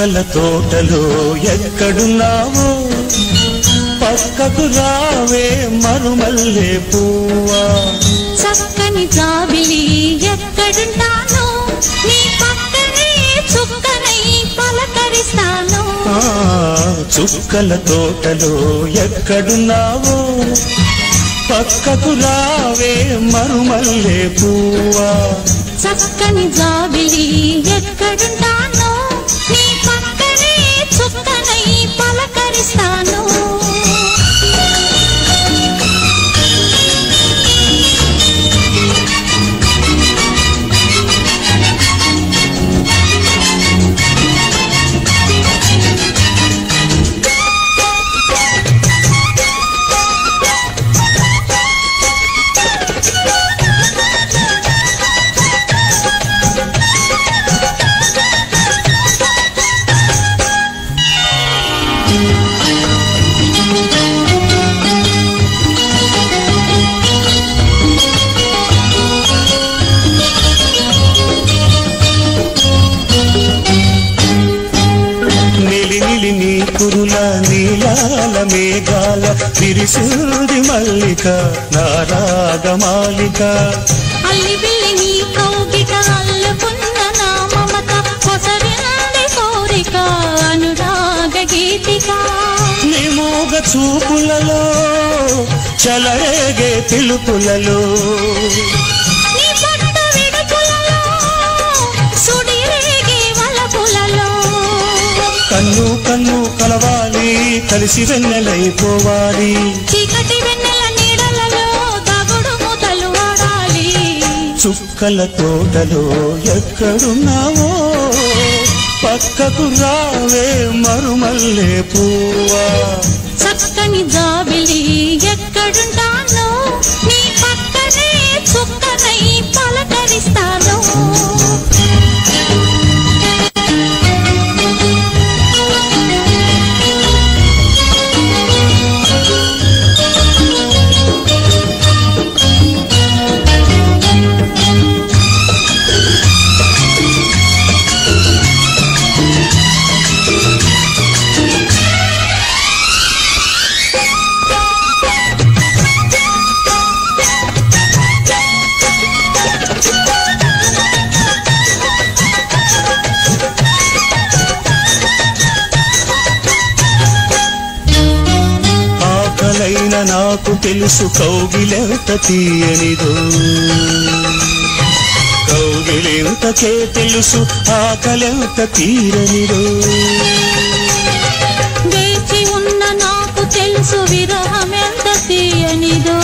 చుక్కల తోటలో ఎక్కడున్నావో పక్కకు రావే మరుమల్లె పువ్వా చక్కని జాబిలి ఎక్కడున్నానో నీ పక్కనే చుక్కనై పలకరిస్తాను చుక్కల తోటలో ఎక్కడున్నావో పక్కకు రావే మరుమల్లె పువ్వా చక్కని జాబిలి ఎక్కడున్నానో నీ పక్కనే చుక్కనై పలకరిస్తాను నీలాల మేఘాల విరిసింది మల్లిక నారాగమాలిక అల్లి బిల్లి నీ కౌగిట అల్లుకున్న నా మమత కొసరింది కోరిక అనురాగ గీతిక నీ మూగ చూపులలో చలరేగే పిలుపులలో నీ పట్టు విడుపులలో సుడిరేగే వలపులలో కన్ను కన్ను కలవాలి కలిసి వెన్నెలైపోవాలి చీకటి వెన్నెల నీడలలో దాగుడు మూతలు ఆడాలి చుక్కల తోటలో ఎక్కడున్నావో పక్కకు రావే మరుమల్లె పువ్వా చక్కని జాబిలి ఎక్కడుంటానో నీ పక్కనే చుక్కనై పలకరిస్తాను నాకు తెలుసు కౌగిలెంత తీయనిదో కౌగిలెంతకే తెలుసు ఆకలెంత తీరనిదో వేచి ఉన్న నాకు తెలుసు విరహమెంత తీయనిదో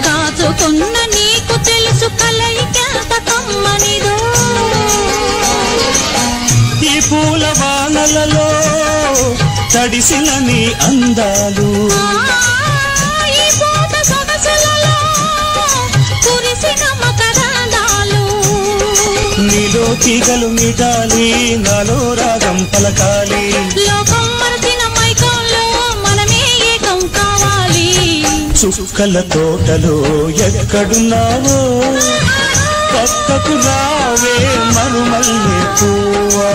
కాచుకున్న నీకు తెలుసు కలయికెంత కమ్మనిదో ఈ పూల వానలలో తడిసిన నీ అందాలు ఈ పూత సొగసులలో కురిసిన మకరందాలు నీలో తీగలు మిటాలి నాలో రాగం పలకాలి లోకం మరచిన మైకంలో మనమే ఏకం కావాలి చుక్కల తోటలో ఎక్కడున్నావో పక్కకు రావే మరుమల్లె పువ్వా